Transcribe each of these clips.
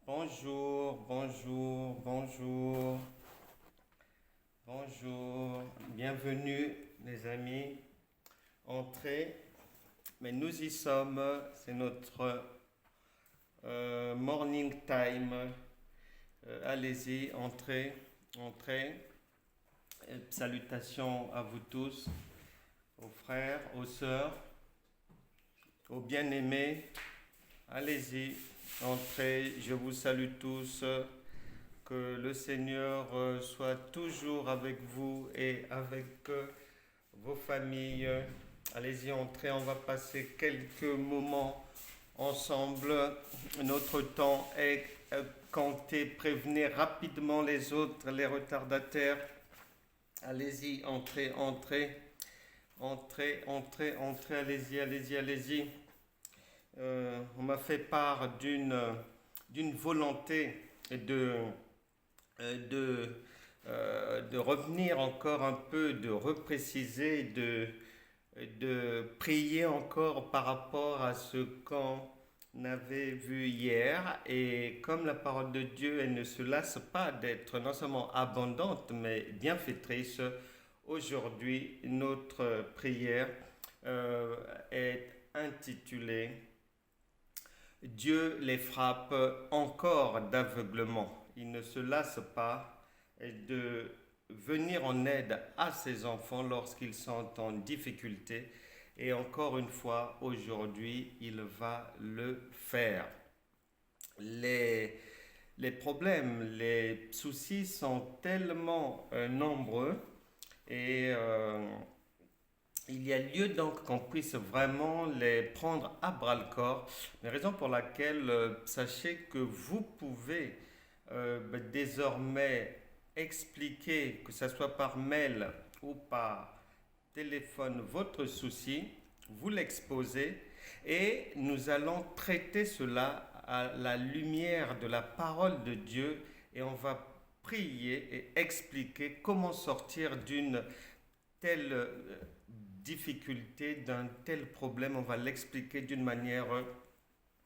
Bonjour, bonjour, bonjour, bonjour. Bienvenue les amis. Entrez. Mais nous y sommes. C'est notre morning time. Allez-y, entrez, entrez. Salutations à vous tous, aux frères, aux sœurs, aux bien-aimés. Allez-y, entrez. Je vous salue tous. Que le Seigneur soit toujours avec vous et avec vos familles. Allez-y, entrez, on va passer quelques moments ensemble. Notre temps est compté. Prévenez rapidement les autres, les retardataires. Allez-y, entrez, entrez, entrez, entrez, entrez, allez-y, allez-y, allez-y. On m'a fait part d'une volonté de de, de revenir encore un peu, de repréciser, de prier encore par rapport à ce qu'on avait vu hier. Et comme la parole de Dieu, elle ne se lasse pas d'être non seulement abondante, mais bienfaitrice, aujourd'hui, notre prière est intitulée Dieu les frappe encore d'aveuglement. Il ne se lasse pas de venir en aide à ses enfants lorsqu'ils sont en difficulté. Et encore une fois, aujourd'hui, il va le faire. Les, les problèmes, les soucis sont tellement nombreux et il y a lieu donc qu'on puisse vraiment les prendre à bras le corps. La raison pour laquelle sachez que vous pouvez désormais expliquer, que ce soit par mail ou par téléphone, votre souci, vous l'exposez et nous allons traiter cela à la lumière de la parole de Dieu et on va prier et expliquer comment sortir d'une telle difficulté, d'un tel problème. On va l'expliquer d'une manière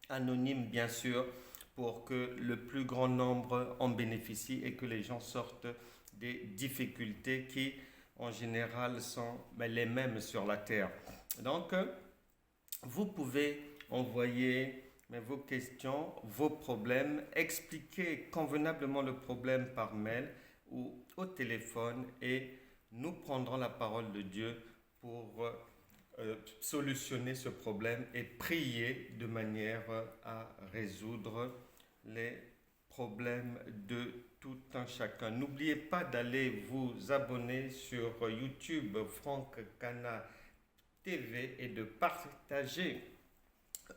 anonyme, bien sûr, pour que le plus grand nombre en bénéficie et que les gens sortent des difficultés qui, en général, sont les mêmes sur la terre. Donc, vous pouvez envoyer vos questions, vos problèmes, expliquer convenablement le problème par mail ou au téléphone et nous prendrons la parole de Dieu pour solutionner ce problème et prier de manière à résoudre les problèmes de tout un chacun. N'oubliez pas d'aller vous abonner sur YouTube Franck Cana TV et de partager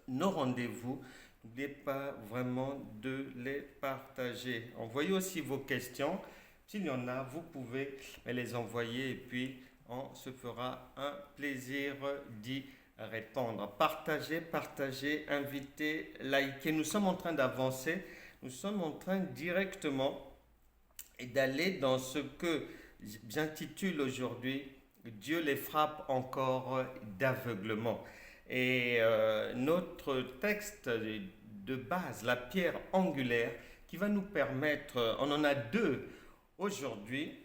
nos rendez-vous. N'oubliez pas vraiment de les partager. Envoyez aussi vos questions. S'il y en a, vous pouvez les envoyer et puis on se fera un plaisir d'y répondre. Partagez, partagez, invitez, likez. Nous sommes en train d'avancer. Nous sommes en train directement d'aller dans ce que j'intitule aujourd'hui Dieu les frappe encore d'aveuglement. Et notre texte de base, la pierre angulaire, qui va nous permettre, on en a deux aujourd'hui,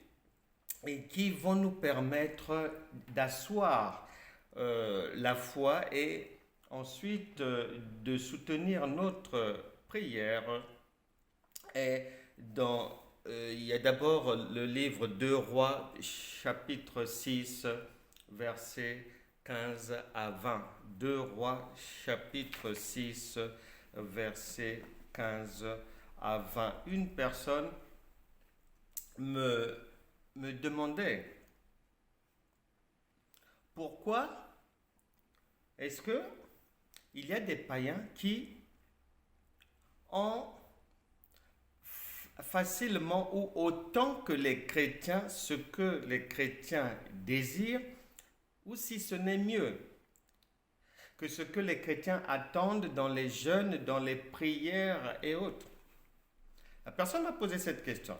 et qui vont nous permettre d'asseoir la foi et ensuite de soutenir notre prière. Et il y a d'abord le livre 2 Rois, chapitre 6, versets 15 à 20. 2 Rois, chapitre 6, versets 15 à 20. Une personne me demandait pourquoi est-ce que il y a des païens qui ont facilement ou autant que les chrétiens ce que les chrétiens désirent, ou si ce n'est mieux que ce que les chrétiens attendent dans les jeûnes, dans les prières et autres. La personne m'a posé cette question.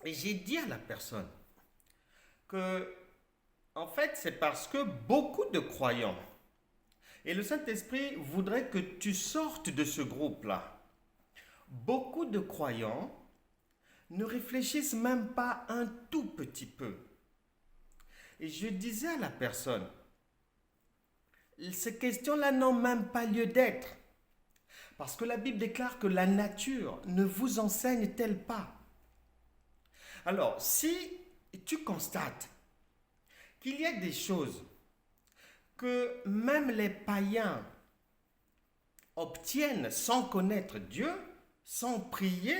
Et j'ai dit à la personne que, en fait, c'est parce que beaucoup de croyants, et le Saint-Esprit voudrait que tu sortes de ce groupe-là. beaucoup de croyants ne réfléchissent même pas un tout petit peu. Et je disais à la personne, ces questions-là n'ont même pas lieu d'être. Parce que la Bible déclare que la nature ne vous enseigne-t-elle pas? Alors, si tu constates qu'il y a des choses que même les païens obtiennent sans connaître Dieu, sans prier,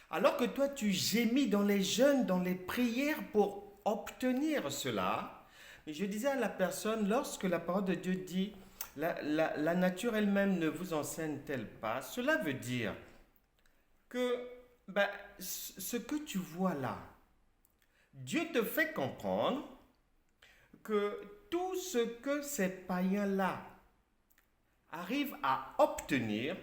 alors que toi tu gémis dans les jeûnes, dans les prières pour obtenir cela. Mais je disais à la personne, lorsque la parole de Dieu dit, la nature elle-même ne vous enseigne-t-elle pas, cela veut dire que ce que tu vois là, Dieu te fait comprendre que tout ce que ces païens-là arrivent à obtenir,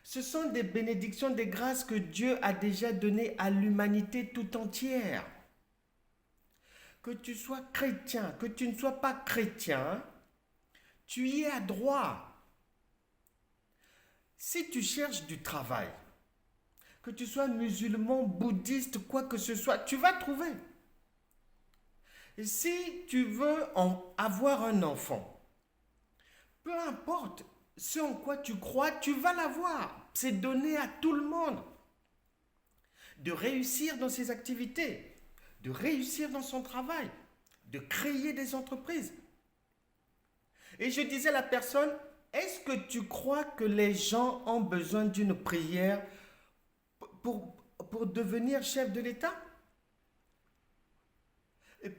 ce sont des bénédictions, des grâces que Dieu a déjà données à l'humanité tout entière. Que tu sois chrétien, que tu ne sois pas chrétien, tu y es à droit. Si tu cherches du travail, que tu sois musulman, bouddhiste, quoi que ce soit, tu vas trouver. Et si tu veux avoir un enfant, peu importe ce en quoi tu crois, tu vas l'avoir. C'est donné à tout le monde. De réussir dans ses activités, de réussir dans son travail, de créer des entreprises. Et je disais à la personne, est-ce que tu crois que les gens ont besoin d'une prière pour devenir chef de l'État?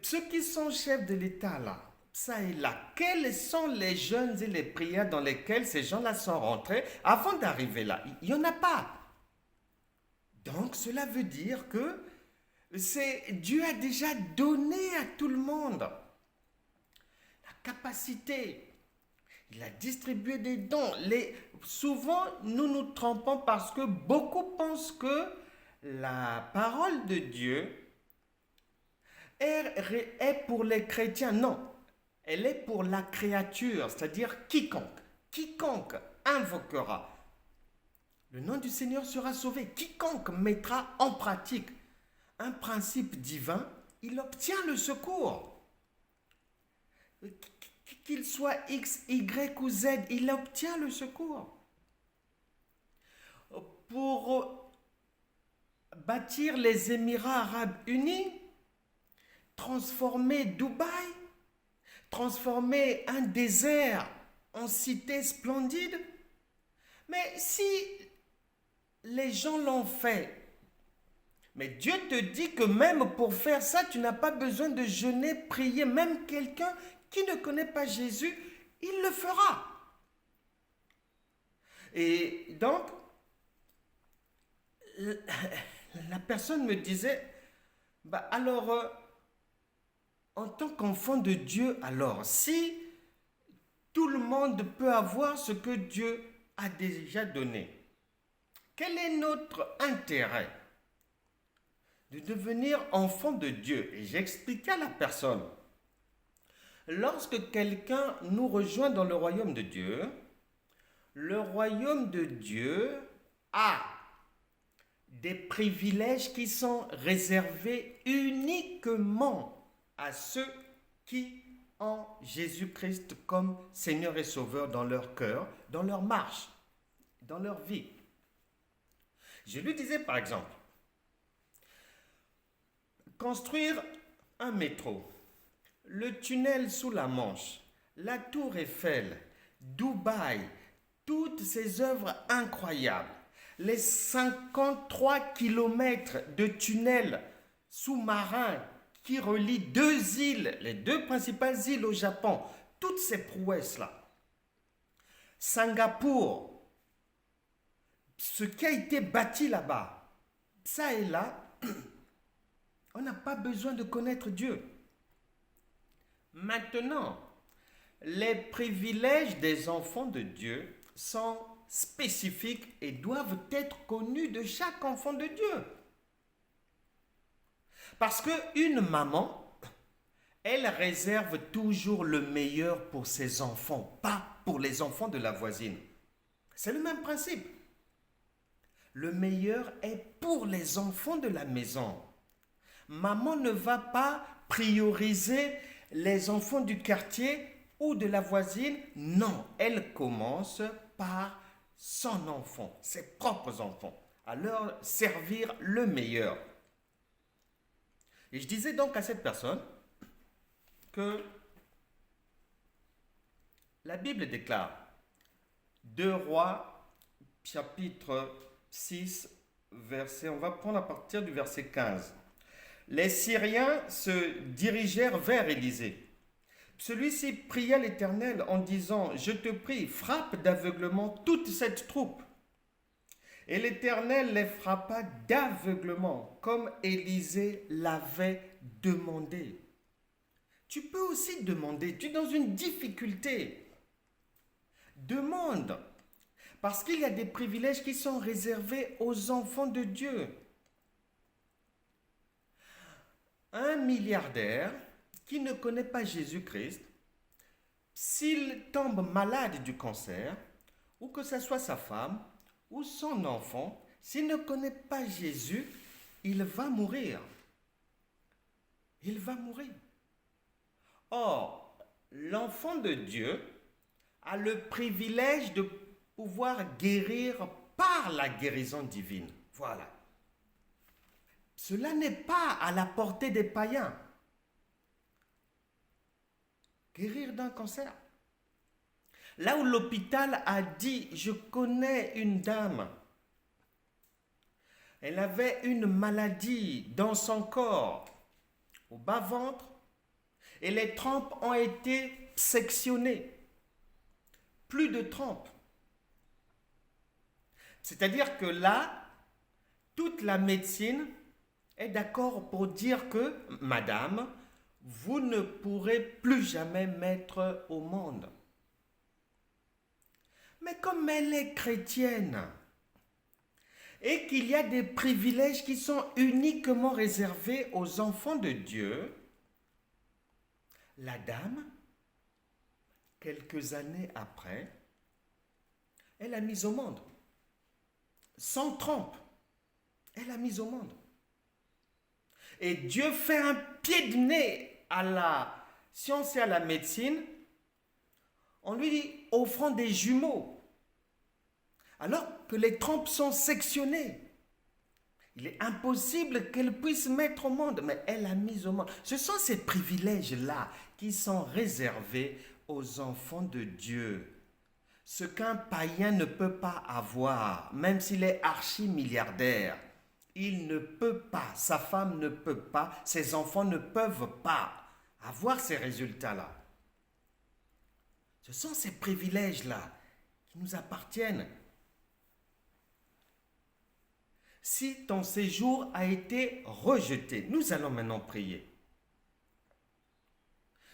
Ceux qui sont chefs de l'État là, ça et là, quels sont les jeûnes et les prières dans lesquels ces gens-là sont rentrés avant d'arriver là? Il n'y en a pas. Donc cela veut dire que Dieu a déjà donné à tout le monde la capacité. Il a distribué des dons. Souvent, nous nous trompons parce que beaucoup pensent que la parole de Dieu est pour les chrétiens. Non, elle est pour la créature, c'est-à-dire quiconque. Quiconque invoquera le nom du Seigneur sera sauvé. Quiconque mettra en pratique un principe divin, il obtient le secours. Qu'il soit X, Y ou Z, il obtient le secours. Pour bâtir les Émirats arabes unis, transformer Dubaï, transformer un désert en cité splendide. Mais si les gens l'ont fait, mais Dieu te dit que même pour faire ça, tu n'as pas besoin de jeûner, prier. Même quelqu'un qui ne connaît pas Jésus, il le fera. Et donc, la personne me disait, en tant qu'enfant de Dieu, alors, si tout le monde peut avoir ce que Dieu a déjà donné, quel est notre intérêt de devenir enfant de Dieu? Et j'expliquais à la personne, lorsque quelqu'un nous rejoint dans le royaume de Dieu, le royaume de Dieu a des privilèges qui sont réservés uniquement à ceux qui ont Jésus-Christ comme Seigneur et Sauveur dans leur cœur, dans leur marche, dans leur vie. Je lui disais par exemple, construire un métro, le tunnel sous la Manche, la tour Eiffel, Dubaï, toutes ces œuvres incroyables, les 53 kilomètres de tunnels sous-marins qui relient deux îles, les deux principales îles au Japon, toutes ces prouesses-là. Singapour, ce qui a été bâti là-bas, ça et là, on n'a pas besoin de connaître Dieu. Maintenant, les privilèges des enfants de Dieu sont spécifiques et doivent être connus de chaque enfant de Dieu. Parce qu'une maman, elle réserve toujours le meilleur pour ses enfants, pas pour les enfants de la voisine. C'est le même principe. Le meilleur est pour les enfants de la maison. Maman ne va pas prioriser les enfants du quartier ou de la voisine. Non, elle commence par son enfant, ses propres enfants, à leur servir le meilleur. Et je disais donc à cette personne que la Bible déclare, 2 Rois, chapitre 6, on va prendre à partir du verset 15. Les Syriens se dirigèrent vers Élisée. Celui-ci pria l'Éternel en disant, je te prie, frappe d'aveuglement toute cette troupe. Et l'Éternel les frappa d'aveuglement, comme Élisée l'avait demandé. Tu peux aussi demander, tu es dans une difficulté. Demande, parce qu'il y a des privilèges qui sont réservés aux enfants de Dieu. Un milliardaire qui ne connaît pas Jésus-Christ, s'il tombe malade du cancer, ou que ce soit sa femme ou son enfant, s'il ne connaît pas Jésus, il va mourir. Il va mourir. Or, l'enfant de Dieu a le privilège de pouvoir guérir par la guérison divine. Voilà. Cela n'est pas à la portée des païens. Guérir d'un cancer. Là où l'hôpital a dit, je connais une dame, elle avait une maladie dans son corps, au bas-ventre, et les trompes ont été sectionnées. Plus de trompes. C'est-à-dire que là, toute la médecine est d'accord pour dire que, madame, vous ne pourrez plus jamais mettre au monde. Mais comme elle est chrétienne et qu'il y a des privilèges qui sont uniquement réservés aux enfants de Dieu, la dame, quelques années après, elle a mis au monde. Sans trompe, elle a mis au monde. Et Dieu fait un pied de nez à la science et à la médecine en lui offrant des jumeaux. Alors que les trompes sont sectionnées. Il est impossible qu'elle puisse mettre au monde, mais elle a mis au monde. Ce sont ces privilèges-là qui sont réservés aux enfants de Dieu. Ce qu'un païen ne peut pas avoir, même s'il est archi-milliardaire, il ne peut pas, sa femme ne peut pas, ses enfants ne peuvent pas avoir ces résultats-là. Ce sont ces privilèges-là qui nous appartiennent. Si ton séjour a été rejeté, nous allons maintenant prier.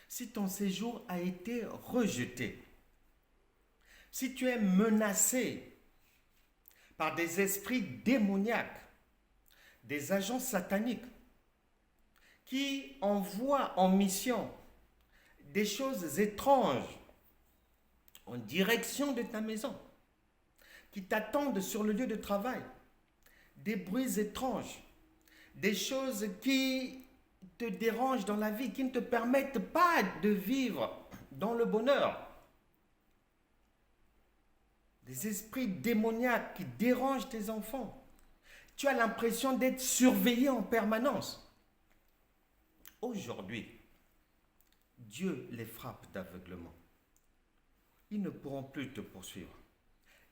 Si ton séjour a été rejeté, si tu es menacé par des esprits démoniaques, des agents sataniques qui envoient en mission des choses étranges en direction de ta maison, qui t'attendent sur le lieu de travail, des bruits étranges, des choses qui te dérangent dans la vie, qui ne te permettent pas de vivre dans le bonheur. Des esprits démoniaques qui dérangent tes enfants. Tu as l'impression d'être surveillé en permanence. Aujourd'hui, Dieu les frappe d'aveuglement. Ils ne pourront plus te poursuivre.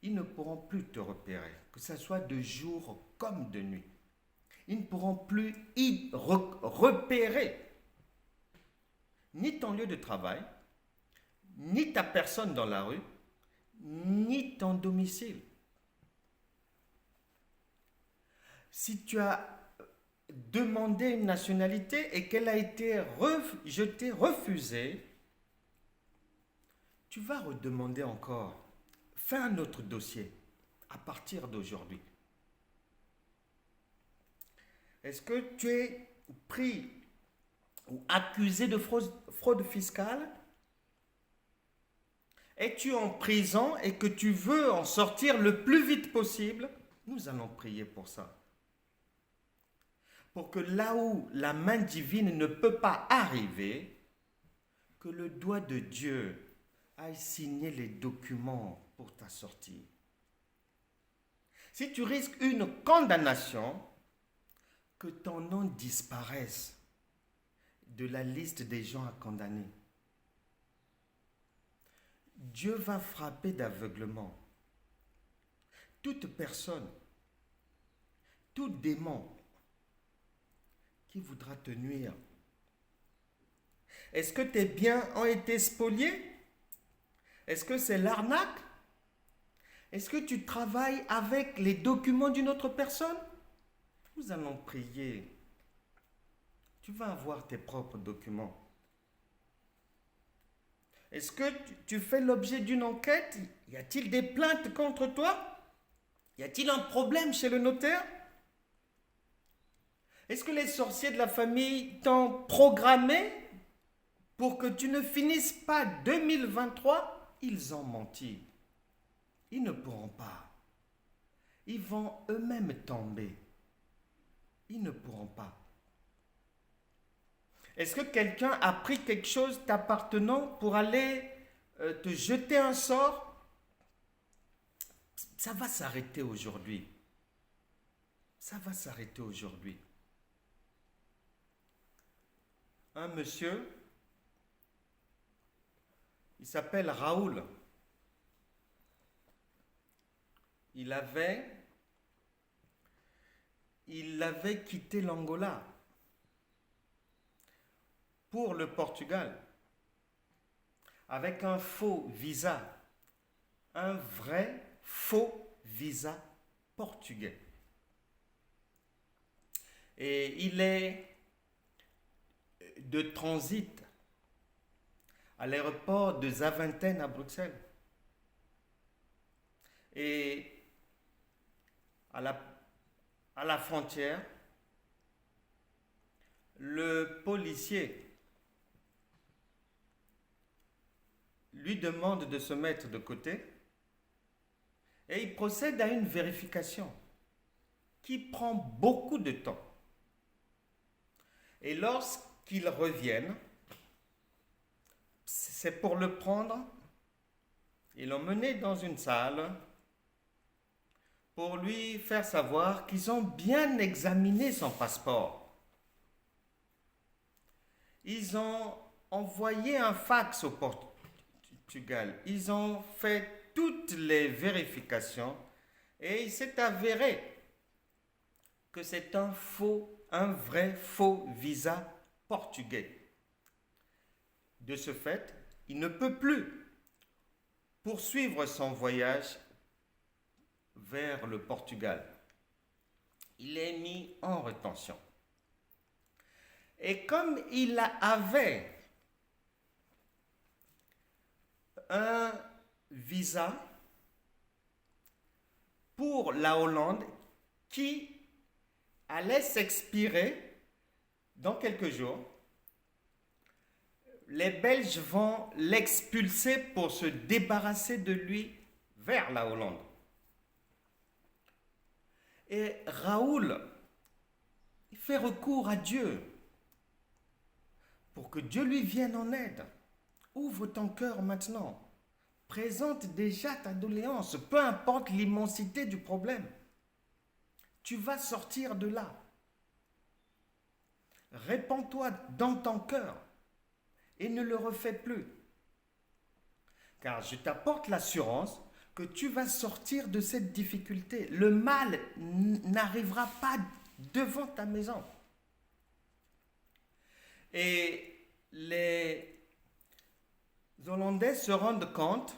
Ils ne pourront plus te repérer, que ce soit de jour comme de nuit. Ils ne pourront plus y repérer ni ton lieu de travail, ni ta personne dans la rue, ni ton domicile. Si tu as demandé une nationalité et qu'elle a été rejetée, refusée, tu vas redemander encore. Fais un autre dossier à partir d'aujourd'hui. Est-ce que tu es pris ou accusé de fraude fiscale? Es-tu en prison et que tu veux en sortir le plus vite possible? Nous allons prier pour ça. Pour que là où la main divine ne peut pas arriver, que le doigt de Dieu aille signer les documents pour ta sortie. Si tu risques une condamnation, que ton nom disparaisse de la liste des gens à condamner. Dieu va frapper d'aveuglement toute personne, tout démon qui voudra te nuire. Est-ce que tes biens ont été spoliés? Est-ce que c'est l'arnaque? Est-ce que tu travailles avec les documents d'une autre personne? Nous allons prier. Tu vas avoir tes propres documents. Est-ce que tu fais l'objet d'une enquête? Y a-t-il des plaintes contre toi? Y a-t-il un problème chez le notaire? Est-ce que les sorciers de la famille t'ont programmé pour que tu ne finisses pas 2023? Ils ont menti. Ils ne pourront pas. Ils vont eux-mêmes tomber. Ils ne pourront pas. Est-ce que quelqu'un a pris quelque chose t'appartenant pour aller te jeter un sort? Ça va s'arrêter aujourd'hui. Ça va s'arrêter aujourd'hui. Un monsieur, il s'appelle Raoul. Il avait quitté l'Angola pour le Portugal avec un faux visa, un vrai faux visa portugais. Et il est de transit à l'aéroport de Zaventem à Bruxelles. Et à la frontière, le policier lui demande de se mettre de côté et il procède à une vérification qui prend beaucoup de temps. Et lorsqu'ils reviennent, c'est pour le prendre, ils l'ont mené dans une salle pour lui faire savoir qu'ils ont bien examiné son passeport. Ils ont envoyé un fax au Portugal. Ils ont fait toutes les vérifications et il s'est avéré que c'est un vrai faux visa portugais. De ce fait, il ne peut plus poursuivre son voyage vers le Portugal. Il est mis en rétention. Et comme il avait un visa pour la Hollande qui allait s'expirer dans quelques jours, les Belges vont l'expulser pour se débarrasser de lui vers la Hollande. Et Raoul, il fait recours à Dieu pour que Dieu lui vienne en aide. Ouvre ton cœur maintenant. Présente déjà ta doléance, peu importe l'immensité du problème. Tu vas sortir de là. Répands-toi dans ton cœur et ne le refais plus. Car je t'apporte l'assurance que tu vas sortir de cette difficulté. Le mal n'arrivera pas devant ta maison. Et les Hollandais se rendent compte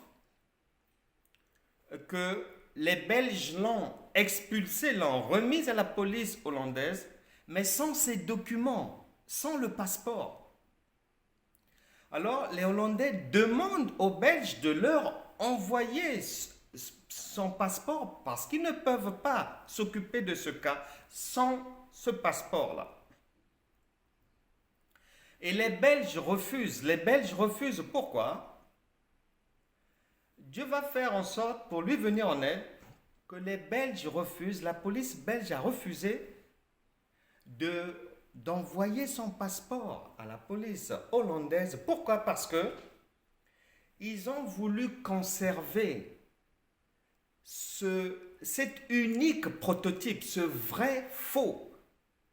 que les Belges l'ont expulsé, l'ont remis à la police hollandaise, mais sans ses documents, sans le passeport. Alors, les Hollandais demandent aux Belges de leur envoyer son passeport parce qu'ils ne peuvent pas s'occuper de ce cas sans ce passeport-là. Et les Belges refusent. Les Belges refusent. Pourquoi? Dieu va faire en sorte pour lui venir en aide que les Belges refusent, la police belge a refusé d'envoyer son passeport à la police hollandaise. Pourquoi? Parce que ils ont voulu conserver cet unique prototype, ce vrai faux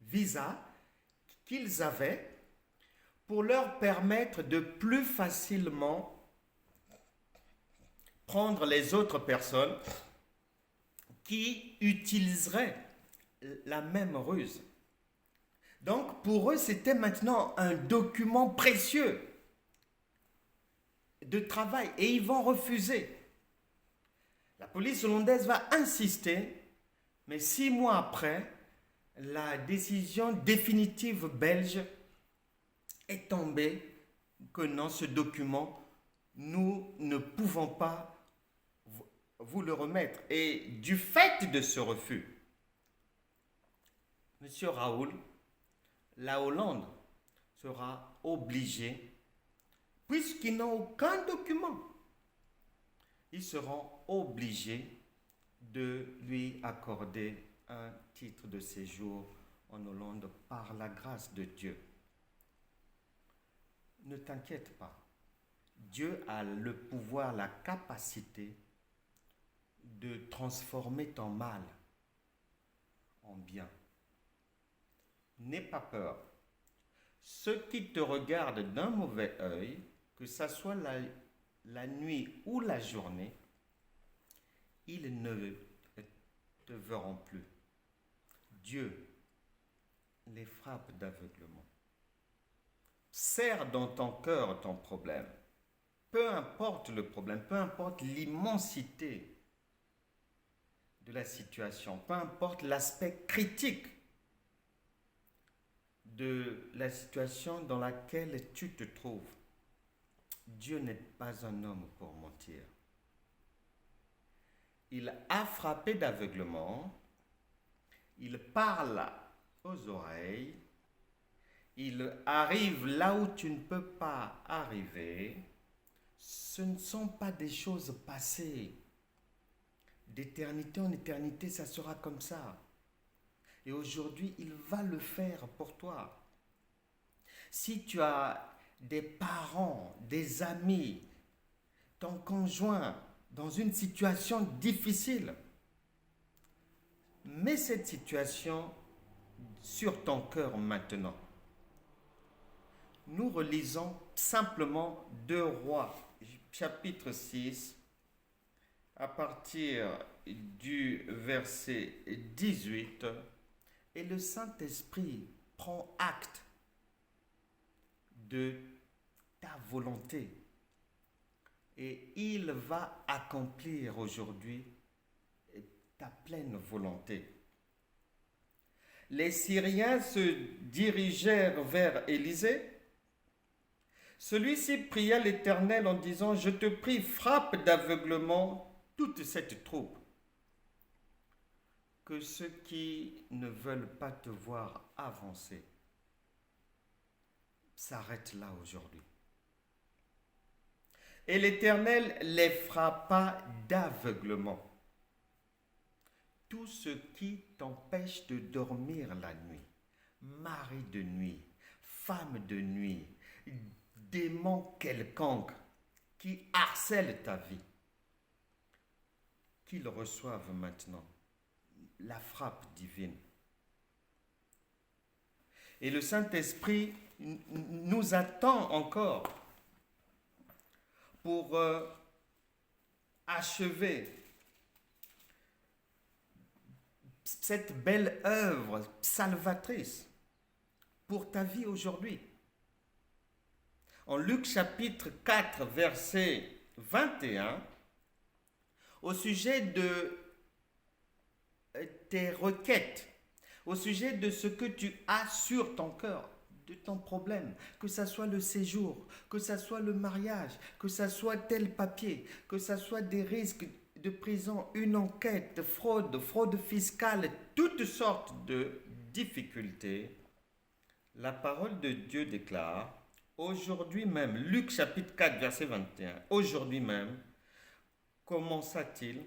visa qu'ils avaient pour leur permettre de plus facilement prendre les autres personnes qui utiliseraient la même ruse. Donc pour eux, c'était maintenant un document précieux de travail et ils vont refuser. La police hollandaise va insister, mais 6 mois après, la décision définitive belge est tombée que non, ce document, nous ne pouvons pas vous le remettre. Et du fait de ce refus, Monsieur Raoul, la Hollande sera obligée, puisqu'ils n'ont aucun document, ils seront obligés de lui accorder un titre de séjour en Hollande par la grâce de Dieu. Ne t'inquiète pas, Dieu a le pouvoir, la capacité de transformer ton mal en bien. N'aie pas peur. Ceux qui te regardent d'un mauvais œil, que ce soit la nuit ou la journée, ils ne te verront plus. Dieu les frappe d'aveuglement. Serre dans ton cœur ton problème. Peu importe le problème, peu importe l'immensité de la situation, peu importe l'aspect critique de la situation dans laquelle tu te trouves. Dieu n'est pas un homme pour mentir. Il a frappé d'aveuglement, il parle aux oreilles, il arrive là où tu ne peux pas arriver. Ce ne sont pas des choses passées. D'éternité en éternité, ça sera comme ça. Et aujourd'hui, il va le faire pour toi. Si tu as des parents, des amis, ton conjoint dans une situation difficile, mets cette situation sur ton cœur maintenant. Nous relisons simplement 2 Rois, chapitre 6, à partir du verset 18, et le Saint-Esprit prend acte de ta volonté et il va accomplir aujourd'hui ta pleine volonté. Les Syriens se dirigèrent vers Élisée. Celui-ci pria l'Éternel en disant: je te prie, frappe d'aveuglement toute cette troupe, que ceux qui ne veulent pas te voir avancer s'arrêtent là aujourd'hui. Et l'Éternel les frappa d'aveuglement. Tout ce qui t'empêche de dormir la nuit, mari de nuit, femme de nuit, démon quelconque qui harcèle ta vie, qu'ils reçoivent maintenant la frappe divine. Et le Saint-Esprit nous attend encore pour achever cette belle œuvre salvatrice pour ta vie aujourd'hui. En Luc chapitre 4, verset 21, au sujet de tes requêtes, au sujet de ce que tu as sur ton cœur, de ton problème, que ce soit le séjour, que ce soit le mariage, que ce soit tel papier, que ce soit des risques de prison, une enquête, fraude fiscale, toutes sortes de difficultés, la parole de Dieu déclare, aujourd'hui même, Luc chapitre 4, verset 21, aujourd'hui même, commença-t-il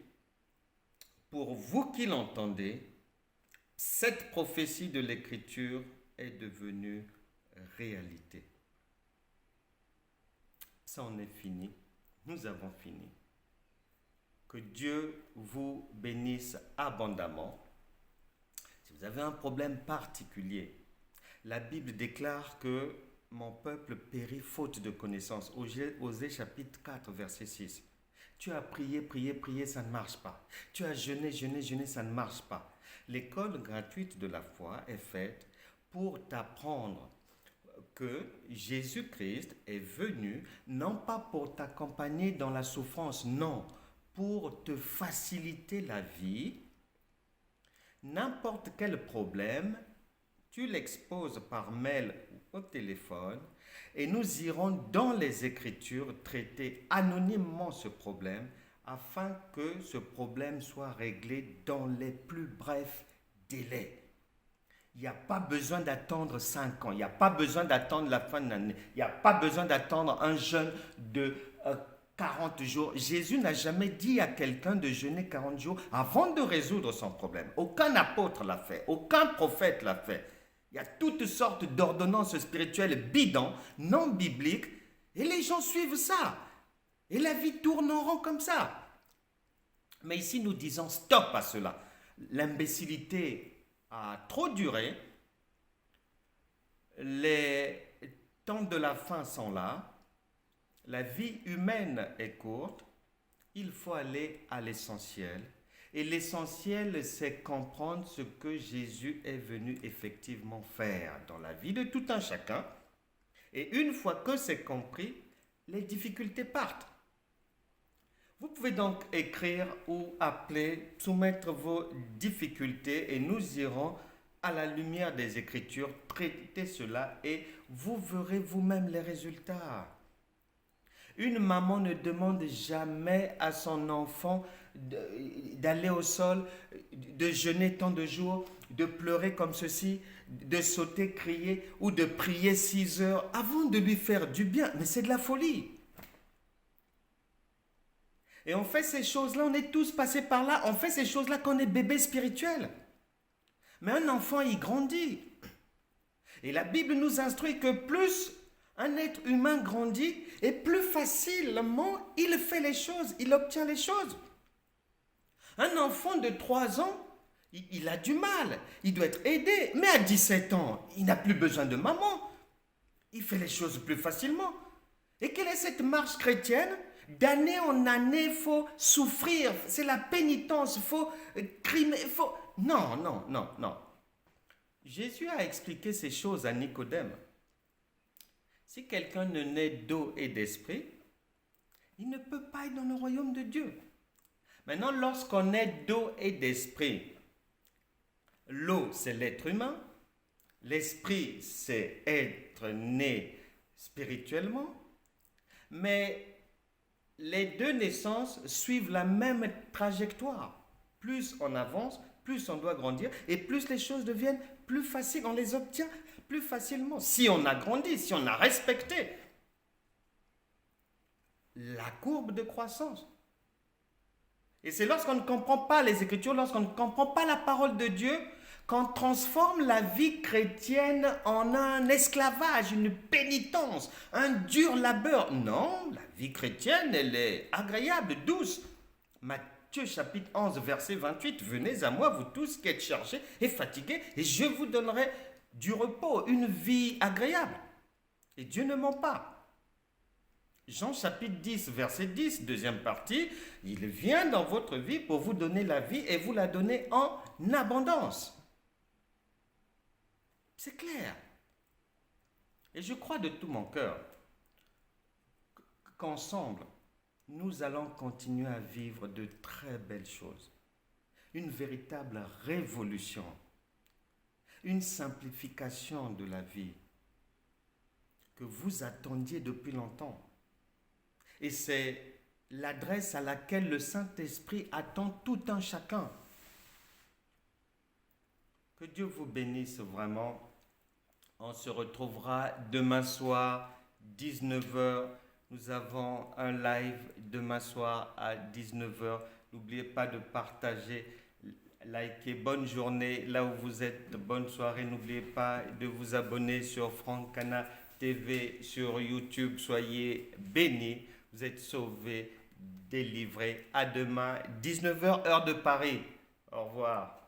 pour vous qui l'entendez, cette prophétie de l'Écriture est devenue réalité. Ça en est fini. Nous avons fini. Que Dieu vous bénisse abondamment. Si vous avez un problème particulier, la Bible déclare que mon peuple périt faute de connaissance. Osée chapitre 4, verset 6. Tu as prié, prié, prié, ça ne marche pas. Tu as jeûné, jeûné, jeûné, ça ne marche pas. L'école gratuite de la foi est faite pour t'apprendre que Jésus-Christ est venu, non pas pour t'accompagner dans la souffrance, non, pour te faciliter la vie. N'importe quel problème, tu l'exposes par mail ou au téléphone et nous irons dans les Écritures traiter anonymement ce problème afin que ce problème soit réglé dans les plus brefs délais. Il n'y a pas besoin d'attendre 5 ans, il n'y a pas besoin d'attendre la fin de l'année, il n'y a pas besoin d'attendre un jeûne de 40 jours. Jésus n'a jamais dit à quelqu'un de jeûner 40 jours avant de résoudre son problème. Aucun apôtre l'a fait, aucun prophète l'a fait. Il y a toutes sortes d'ordonnances spirituelles bidons, non bibliques, et les gens suivent ça. Et la vie tourne en rond comme ça. Mais ici, nous disons stop à cela. L'imbécilité a trop duré. Les temps de la fin sont là. La vie humaine est courte. Il faut aller à l'essentiel. Et l'essentiel, c'est comprendre ce que Jésus est venu effectivement faire dans la vie de tout un chacun. Et une fois que c'est compris, les difficultés partent. Vous pouvez donc écrire ou appeler, soumettre vos difficultés et nous irons à la lumière des Écritures traiter cela et vous verrez vous-même les résultats. Une maman ne demande jamais à son enfant d'aller au sol, de jeûner tant de jours, de pleurer comme ceci, de sauter, crier ou de prier 6 heures avant de lui faire du bien. Mais c'est de la folie. Et on fait ces choses-là, on est tous passés par là, on fait ces choses-là quand on est bébé spirituel. Mais un enfant, il grandit. Et la Bible nous instruit que plus un être humain grandit, et plus facilement il fait les choses, il obtient les choses. Un enfant de 3 ans, il a du mal, il doit être aidé. Mais à 17 ans, il n'a plus besoin de maman. Il fait les choses plus facilement. Et quelle est cette marche chrétienne ? D'année en année, il faut souffrir, c'est la pénitence, il faut crimer, il faut... Non, non, non, non. Jésus a expliqué ces choses à Nicodème. Si quelqu'un ne naît d'eau et d'esprit, il ne peut pas être dans le royaume de Dieu. Maintenant, lorsqu'on est d'eau et d'esprit, l'eau, c'est l'être humain, l'esprit, c'est être né spirituellement, mais les deux naissances suivent la même trajectoire. Plus on avance, plus on doit grandir et plus les choses deviennent plus faciles. On les obtient plus facilement. Si on a grandi, si on a respecté la courbe de croissance. Et c'est lorsqu'on ne comprend pas les Écritures, lorsqu'on ne comprend pas la parole de Dieu, qu'on transforme la vie chrétienne en un esclavage, une pénitence, un dur labeur. Non, la vie chrétienne, elle est agréable, douce. Matthieu chapitre 11, verset 28, « Venez à moi, vous tous qui êtes chargés et fatigués, et je vous donnerai du repos, une vie agréable. » Et Dieu ne ment pas. Jean chapitre 10, verset 10, deuxième partie, « Il vient dans votre vie pour vous donner la vie et vous la donner en abondance. » C'est clair. Et je crois de tout mon cœur qu'ensemble, nous allons continuer à vivre de très belles choses. Une véritable révolution. Une simplification de la vie que vous attendiez depuis longtemps. Et c'est l'adresse à laquelle le Saint-Esprit attend tout un chacun. Que Dieu vous bénisse vraiment. On se retrouvera demain soir, 19 h. Nous avons un live demain soir à 19 h. N'oubliez pas de partager, liker. Bonne journée là où vous êtes. Bonne soirée. N'oubliez pas de vous abonner sur Francana TV, sur YouTube. Soyez bénis. Vous êtes sauvés, délivrés. À demain, 19h heure de Paris. Au revoir.